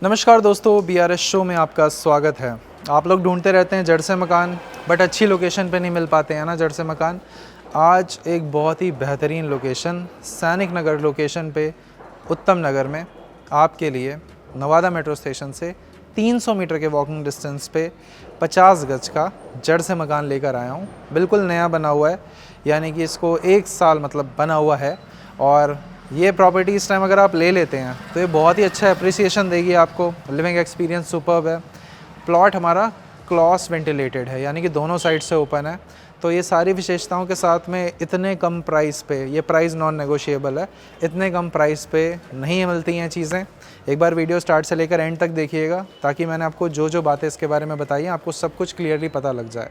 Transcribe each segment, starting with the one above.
नमस्कार दोस्तों, BRS show में आपका स्वागत है। आप लोग ढूंढते रहते हैं जड़ से मकान, बट अच्छी लोकेशन पे नहीं मिल पाते हैं ना जड़ से मकान। आज एक बहुत ही बेहतरीन लोकेशन सैनिक नगर लोकेशन पे उत्तम नगर में आपके लिए नवादा मेट्रो स्टेशन से 300 मीटर के वॉकिंग डिस्टेंस पे 50 गज का जड़ से मकान लेकर आया हूँ। बिल्कुल नया बना हुआ है, यानी कि इसको 1 साल मतलब बना हुआ है। और ये प्रॉपर्टी इस टाइम अगर आप ले लेते हैं तो ये बहुत ही अच्छा अप्रिसिएशन देगी आपको। लिविंग एक्सपीरियंस सुपर्ब है। प्लॉट हमारा क्रॉस वेंटिलेटेड है, यानी कि दोनों साइड से ओपन है। तो ये सारी विशेषताओं के साथ में इतने कम प्राइस पे, ये प्राइस नॉन नेगोशिएबल है, इतने कम प्राइस पे नहीं मिलती हैं चीज़ें। एक बार वीडियो स्टार्ट से लेकर एंड तक देखिएगा, ताकि मैंने आपको जो जो बातें इसके बारे में बताई हैं आपको सब कुछ क्लियरली पता लग जाए।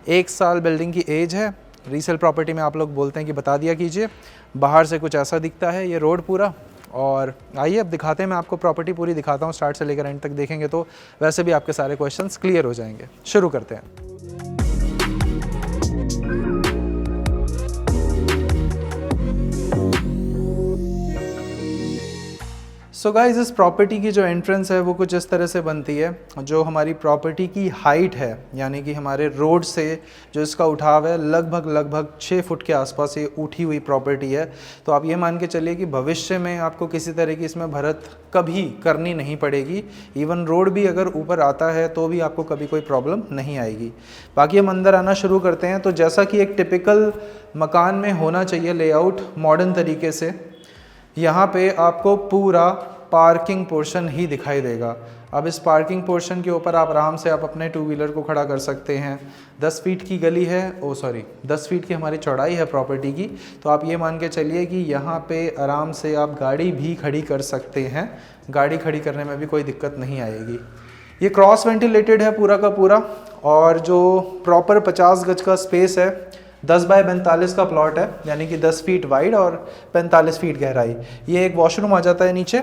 1 साल बिल्डिंग की एज है। रीसेल प्रॉपर्टी में आप लोग बोलते हैं कि बता दिया कीजिए। बाहर से कुछ ऐसा दिखता है ये रोड पूरा। और आइए अब दिखाते हैं, मैं आपको प्रॉपर्टी पूरी दिखाता हूँ। स्टार्ट से लेकर एंड तक देखेंगे तो वैसे भी आपके सारे क्वेश्चंस क्लियर हो जाएंगे। शुरू करते हैं। सो गाइस, इस प्रॉपर्टी की जो एंट्रेंस है वो कुछ इस तरह से बनती है। जो हमारी प्रॉपर्टी की हाइट है, यानी कि हमारे रोड से जो इसका उठाव है, लगभग 6 फुट के आसपास ये उठी हुई प्रॉपर्टी है। तो आप ये मान के चलिए कि भविष्य में आपको किसी तरह की इसमें भरत कभी करनी नहीं पड़ेगी। इवन रोड भी अगर ऊपर आता है तो भी आपको कभी कोई प्रॉब्लम नहीं आएगी। बाकी हम अंदर आना शुरू करते हैं। तो जैसा कि एक टिपिकल मकान में होना चाहिए लेआउट मॉडर्न तरीके से, यहाँ पे आपको पूरा पार्किंग पोर्शन ही दिखाई देगा। अब इस पार्किंग पोर्शन के ऊपर आप आराम से आप अपने 2 व्हीलर को खड़ा कर सकते हैं। 10 फीट की गली है, 10 फीट की हमारी चौड़ाई है प्रॉपर्टी की। तो आप ये मान के चलिए कि यहाँ पे आराम से आप गाड़ी भी खड़ी कर सकते हैं। गाड़ी खड़ी करने में भी कोई दिक्कत नहीं आएगी। ये क्रॉस वेंटिलेटेड है पूरा का पूरा। और जो प्रॉपर 50 गज का स्पेस है, 10 बाय 45 का प्लॉट है, यानी कि 10 फीट वाइड और 45 फीट गहराई। ये एक वॉशरूम आ जाता है नीचे।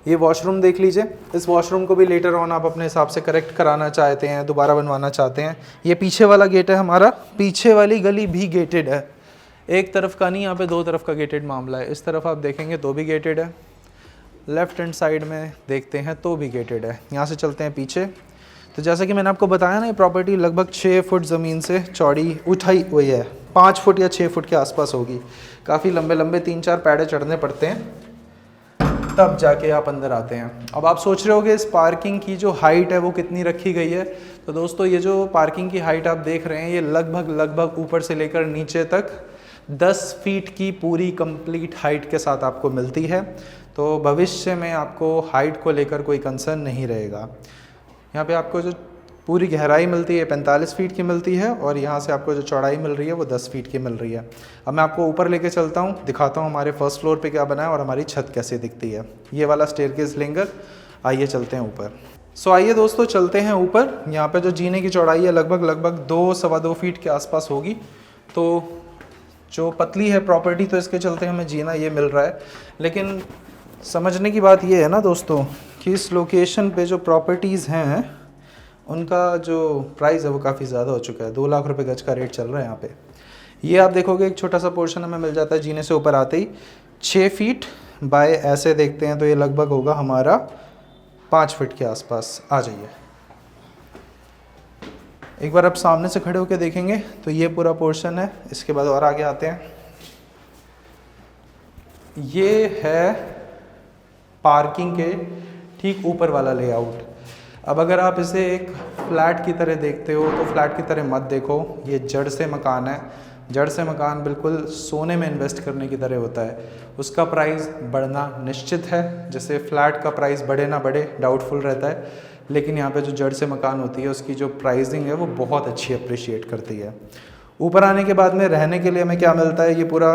ये वॉशरूम देख लीजिए। इस वॉशरूम को भी लेटर ऑन आप अपने हिसाब से करेक्ट कराना चाहते हैं, दोबारा बनवाना चाहते हैं। ये पीछे वाला गेट है हमारा। पीछे वाली गली भी गेटेड है, एक तरफ का नहीं, यहाँ पे 2 तरफ का गेटेड मामला है। इस तरफ आप देखेंगे तो भी गेटेड है, लेफ्ट हैंड साइड में देखते हैं तो भी गेटेड है। यहाँ से चलते हैं पीछे। तो जैसा कि मैंने आपको बताया ना, ये प्रॉपर्टी लगभग 6 फुट ज़मीन से चौड़ी उठाई हुई है। 5 फुट या 6 फुट के आसपास होगी। काफ़ी लंबे लंबे 3-4 पैड़े चढ़ने पड़ते हैं, तब जाके आप अंदर आते हैं। अब आप सोच रहे होगे इस पार्किंग की जो हाइट है वो कितनी रखी गई है। तो दोस्तों, ये जो पार्किंग की हाइट आप देख रहे हैं, ये लगभग ऊपर से लेकर नीचे तक 10 फीट की पूरी कंप्लीट हाइट के साथ आपको मिलती है। तो भविष्य में आपको हाइट को लेकर कोई कंसर्न नहीं रहेगा। यहाँ पे आपको जो पूरी गहराई मिलती है 45 फीट की मिलती है, और यहाँ से आपको जो चौड़ाई मिल रही है वो 10 फीट की मिल रही है। अब मैं आपको ऊपर लेके चलता हूँ, दिखाता हूँ हमारे फर्स्ट फ्लोर पे क्या बना है और हमारी छत कैसे दिखती है। ये वाला स्टेयरकेस लेंगे। आइए चलते हैं ऊपर। सो आइए दोस्तों, चलते हैं ऊपर। यहाँ पे जो जीने की चौड़ाई है लगभग 2-2.25 फीट के आसपास होगी। तो जो पतली है प्रॉपर्टी, तो इसके चलते हमें जीना ये मिल रहा है। लेकिन समझने की बात ये है ना दोस्तों, कि इस लोकेशन पे जो प्रॉपर्टीज़ हैं उनका जो प्राइस है वो काफ़ी ज़्यादा हो चुका है। 2 लाख रुपए गज का रेट चल रहा है यहाँ पे। ये आप देखोगे एक छोटा सा पोर्शन हमें मिल जाता है जीने से ऊपर आते ही। 6 फीट बाय ऐसे देखते हैं तो ये लगभग होगा हमारा 5 फीट के आसपास। आ जाइए, एक बार आप सामने से खड़े होकर देखेंगे तो ये पूरा पोर्शन है। इसके बाद और आगे आते हैं। ये है पार्किंग के ठीक ऊपर वाला लेआउट। अब अगर आप इसे एक फ्लैट की तरह देखते हो तो फ्लैट की तरह मत देखो। ये जड़ से मकान है। जड़ से मकान बिल्कुल सोने में इन्वेस्ट करने की तरह होता है। उसका प्राइस बढ़ना निश्चित है। जैसे फ्लैट का प्राइस बढ़े ना बढ़े डाउटफुल रहता है, लेकिन यहाँ पे जो जड़ से मकान होती है उसकी जो प्राइसिंग है वो बहुत अच्छी अप्रिशिएट करती है। ऊपर आने के बाद में रहने के लिए हमें क्या मिलता है, ये पूरा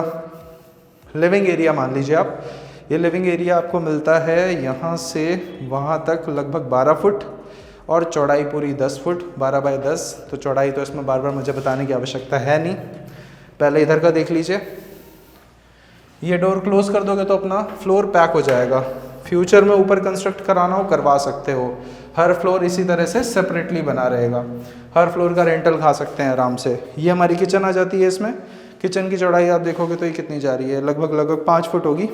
लिविंग एरिया मान लीजिए आप। ये लिविंग एरिया आपको मिलता है यहाँ से वहाँ तक लगभग 12 फुट, और चौड़ाई पूरी 10 फुट, 12 बाय 10। तो चौड़ाई तो इसमें बार बार मुझे बताने की आवश्यकता है नहीं। पहले इधर का देख लीजिए। ये डोर क्लोज कर दोगे तो अपना फ्लोर पैक हो जाएगा। फ्यूचर में ऊपर कंस्ट्रक्ट कराना हो करवा सकते हो। हर फ्लोर इसी तरह से सेपरेटली बना रहेगा। हर फ्लोर का रेंटल खा सकते हैं आराम से। ये हमारी किचन आ जाती है। इसमें किचन की चौड़ाई आप देखोगे तो ये कितनी जा रही है, लगभग 5 फुट होगी।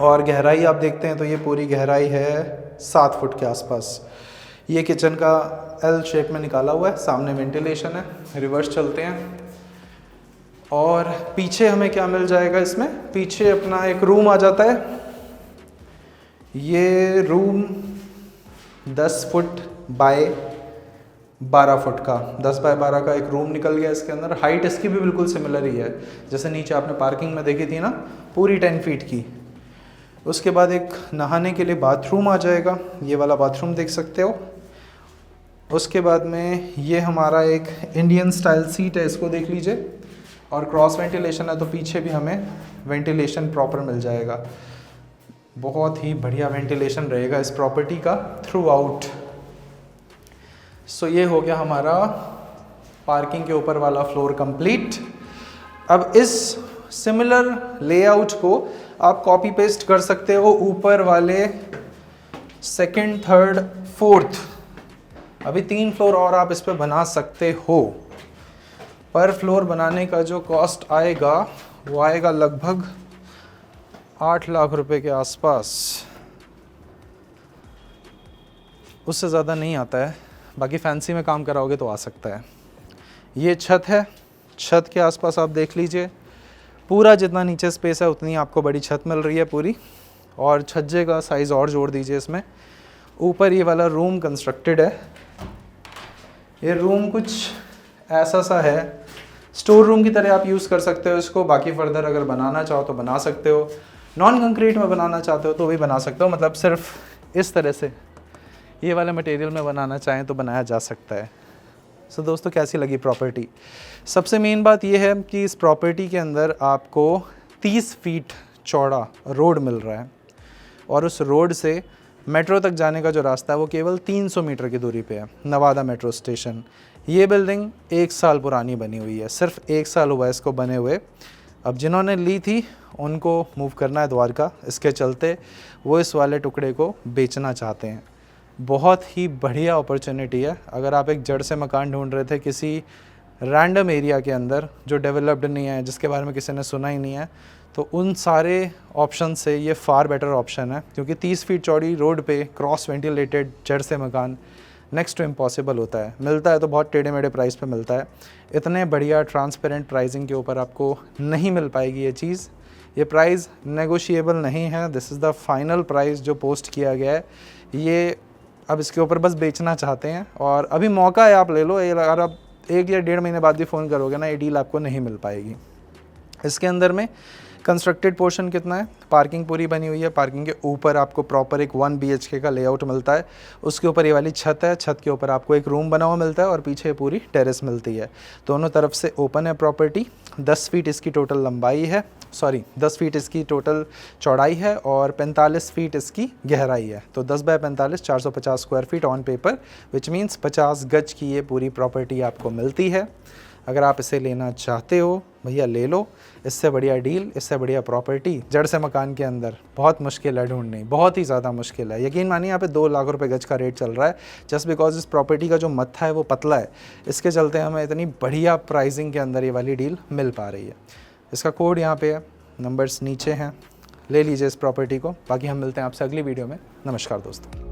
और गहराई आप देखते हैं तो ये पूरी गहराई है 7 फुट के आसपास। ये किचन का एल शेप में निकाला हुआ है, सामने वेंटिलेशन है। रिवर्स चलते हैं और पीछे हमें क्या मिल जाएगा इसमें, पीछे अपना एक रूम आ जाता है। ये रूम 10 फुट बाय 12 फुट का, 10 बाय 12 का एक रूम निकल गया इसके अंदर। हाइट इसकी भी बिल्कुल सिमिलर ही है जैसे नीचे आपने पार्किंग में देखी थी ना, पूरी 10 फीट की। उसके बाद एक नहाने के लिए बाथरूम आ जाएगा, ये वाला बाथरूम देख सकते हो। उसके बाद में ये हमारा एक इंडियन स्टाइल सीट है, इसको देख लीजिए। और क्रॉस वेंटिलेशन है तो पीछे भी हमें वेंटिलेशन प्रॉपर मिल जाएगा। बहुत ही बढ़िया वेंटिलेशन रहेगा इस प्रॉपर्टी का थ्रू आउट। सो ये हो गया हमारा पार्किंग के ऊपर वाला फ्लोर कंप्लीट। अब इस सिमिलर लेआउट को आप कॉपी पेस्ट कर सकते हो ऊपर वाले सेकंड, थर्ड, फोर्थ, अभी 3 फ्लोर और आप इस पे बना सकते हो। पर फ्लोर बनाने का जो कॉस्ट आएगा वो आएगा लगभग 8 लाख रुपए के आसपास, उससे ज़्यादा नहीं आता है। बाकी फैंसी में काम कराओगे तो आ सकता है। ये छत है, छत के आसपास आप देख लीजिए, पूरा जितना नीचे स्पेस है उतनी आपको बड़ी छत मिल रही है पूरी। और छज्जे का साइज़ और जोड़ दीजिए इसमें। ऊपर ये वाला रूम कंस्ट्रक्टेड है। ये रूम कुछ ऐसा सा है, स्टोर रूम की तरह आप यूज़ कर सकते हो इसको। बाकी फर्दर अगर बनाना चाहो तो बना सकते हो, नॉन कंक्रीट में बनाना चाहते हो तो भी बना सकते हो। मतलब सिर्फ इस तरह से ये वाले मटेरियल में बनाना चाहें तो बनाया जा सकता है। सो दोस्तों, कैसी लगी प्रॉपर्टी? सबसे मेन बात यह है कि इस प्रॉपर्टी के अंदर आपको 30 फीट चौड़ा रोड मिल रहा है और उस रोड से मेट्रो तक जाने का जो रास्ता है वो केवल 300 मीटर की दूरी पे है, नवादा मेट्रो स्टेशन। ये बिल्डिंग 1 साल पुरानी बनी हुई है, सिर्फ 1 साल हुआ है इसको बने हुए। अब जिन्होंने ली थी उनको मूव करना है द्वारका, इसके चलते वो इस वाले टुकड़े को बेचना चाहते हैं। बहुत ही बढ़िया अपॉर्चुनिटी है। अगर आप एक जड़ से मकान ढूंढ रहे थे किसी रैंडम एरिया के अंदर जो डेवलप्ड नहीं है, जिसके बारे में किसी ने सुना ही नहीं है, तो उन सारे ऑप्शन से ये फार बेटर ऑप्शन है। क्योंकि 30 फीट चौड़ी रोड पे क्रॉस वेंटिलेटेड जड़ से मकान नेक्स्ट टू इम्पॉसिबल होता है। मिलता है तो बहुत टेढ़े मेढ़े प्राइस पे मिलता है। इतने बढ़िया ट्रांसपेरेंट प्राइसिंग के ऊपर आपको नहीं मिल पाएगी ये चीज़। ये प्राइस नेगोशिएबल नहीं है, this is the final price जो पोस्ट किया गया है। ये अब इसके ऊपर बस बेचना चाहते हैं और अभी मौका है, आप ले लो। अगर आप 1 या 1.5 महीने बाद भी फ़ोन करोगे ना, ये डील आपको नहीं मिल पाएगी। इसके अंदर में कंस्ट्रक्टेड पोर्शन कितना है, पार्किंग पूरी बनी हुई है। पार्किंग के ऊपर आपको प्रॉपर एक 1 BHK का लेआउट मिलता है। उसके ऊपर ये वाली छत है, छत के ऊपर आपको एक रूम बना हुआ मिलता है और पीछे पूरी टेरेस मिलती है। दोनों तरफ से ओपन है प्रॉपर्टी। 10 फीट इसकी टोटल लंबाई है, 10 फीट इसकी टोटल चौड़ाई है और 45 फीट इसकी गहराई है। तो 10 by 45 450 square feet on paper, which means 50 गज की ये पूरी प्रॉपर्टी आपको मिलती है। अगर आप इसे लेना चाहते हो भैया ले लो। इससे बढ़िया डील, इससे बढ़िया प्रॉपर्टी जड़ से मकान के अंदर बहुत मुश्किल है ढूंढनी, बहुत ही ज़्यादा मुश्किल है। यकीन मानिए यहाँ पे 2 लाख रुपए गज का रेट चल रहा है, जस्ट बिकॉज इस प्रॉपर्टी का जो मत्था है वो पतला है। इसके चलते हमें इतनी बढ़िया प्राइसिंग के अंदर ये वाली डील मिल पा रही है। इसका कोड यहाँ पे है, नंबर्स नीचे हैं, ले लीजिए इस प्रॉपर्टी को। बाकी हम मिलते हैं आपसे अगली वीडियो में। नमस्कार दोस्तों।